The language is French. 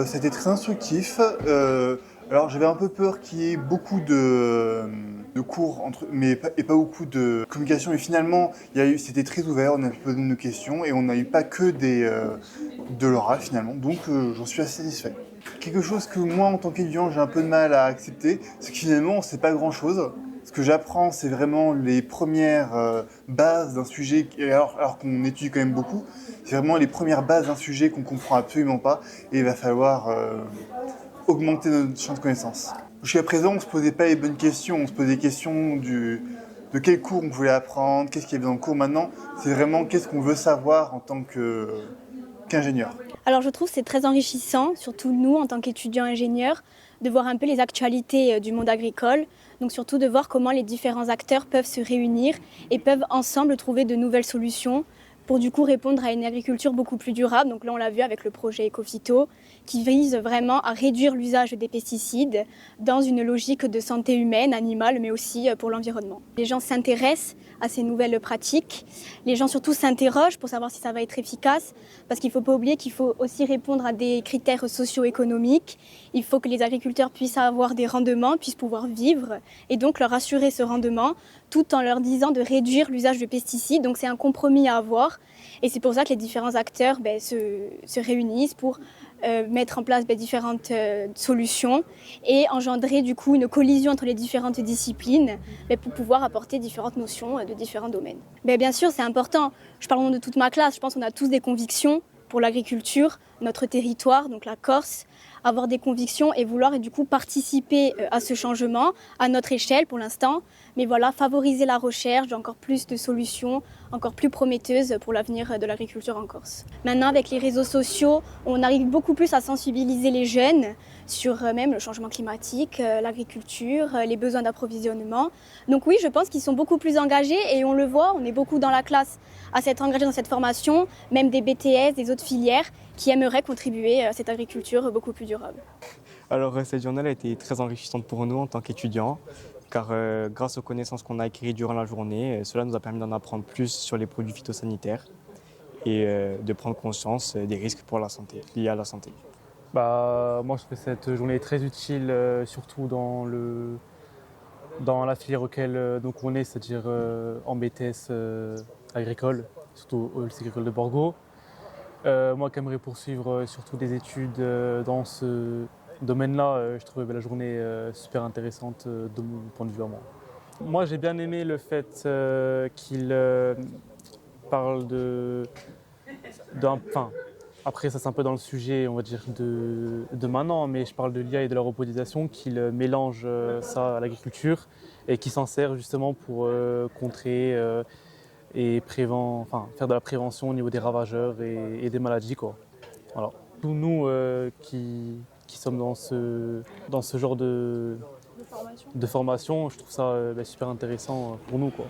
C'était très instructif. Alors j'avais un peu peur qu'il y ait beaucoup de cours, et pas beaucoup de communication. Mais finalement, c'était très ouvert, on a pu poser nos questions et on n'a eu pas que de l'oral finalement. Donc j'en suis assez satisfait. Quelque chose que moi, en tant qu'étudiant, j'ai un peu de mal à accepter, c'est que finalement, c'est pas grand-chose. Ce que j'apprends, c'est vraiment les premières bases d'un sujet, alors qu'on étudie quand même beaucoup, c'est vraiment les premières bases d'un sujet qu'on comprend absolument pas, et il va falloir augmenter notre champ de connaissances. Jusqu'à présent, on se posait pas les bonnes questions, on se posait des questions de quel cours on voulait apprendre, qu'est-ce qu'il y avait dans le cours. Maintenant, c'est vraiment qu'est-ce qu'on veut savoir en tant qu'ingénieur. Alors je trouve que c'est très enrichissant, surtout nous en tant qu'étudiants ingénieurs, de voir un peu les actualités du monde agricole, donc surtout de voir comment les différents acteurs peuvent se réunir et peuvent ensemble trouver de nouvelles solutions pour du coup répondre à une agriculture beaucoup plus durable. Donc là on l'a vu avec le projet Ecophyto qui vise vraiment à réduire l'usage des pesticides dans une logique de santé humaine, animale, mais aussi pour l'environnement. Les gens s'intéressent à ces nouvelles pratiques, les gens surtout s'interrogent pour savoir si ça va être efficace, parce qu'il ne faut pas oublier qu'il faut aussi répondre à des critères socio-économiques. Il faut que les agriculteurs puissent avoir des rendements, puissent pouvoir vivre et donc leur assurer ce rendement tout en leur disant de réduire l'usage de pesticides. Donc c'est un compromis à avoir et c'est pour ça que les différents acteurs se réunissent pour mettre en place différentes solutions et engendrer du coup une collision entre les différentes disciplines pour pouvoir apporter différentes notions de différents domaines. Bien sûr, c'est important. Je parle au nom de toute ma classe. Je pense qu'on a tous des convictions pour l'agriculture, notre territoire, donc la Corse, avoir des convictions et vouloir et du coup participer à ce changement à notre échelle pour l'instant, mais voilà, favoriser la recherche d'encore plus de solutions, encore plus prometteuses pour l'avenir de l'agriculture en Corse. Maintenant, avec les réseaux sociaux, on arrive beaucoup plus à sensibiliser les jeunes sur même le changement climatique, l'agriculture, les besoins d'approvisionnement. Donc oui, je pense qu'ils sont beaucoup plus engagés et on le voit, on est beaucoup dans la classe à s'être engagés dans cette formation, même des BTS, des autres filières qui aimeraient contribuer à cette agriculture beaucoup plus durable. Alors cette journée a été très enrichissante pour nous en tant qu'étudiants, car grâce aux connaissances qu'on a acquises durant la journée, cela nous a permis d'en apprendre plus sur les produits phytosanitaires et de prendre conscience des risques pour la santé, liés à la santé. Moi, je trouve cette journée très utile, surtout dans la filière auquel donc on est, c'est-à-dire en BTS agricole, surtout au lycée agricole de Borgo. Moi qui aimerais poursuivre surtout des études dans ce domaine-là, je trouvais la journée super intéressante de mon point de vue à moi. Moi, j'ai bien aimé le fait qu'il parle enfin, après ça c'est un peu dans le sujet, on va dire, de maintenant, mais je parle de l'IA et de la robotisation, qu'il mélange ça à l'agriculture et qui s'en sert justement pour contrer et faire de la prévention au niveau des ravageurs et des maladies, quoi. Voilà. Tous nous qui sommes dans ce genre de formation, je trouve ça super intéressant pour nous, quoi.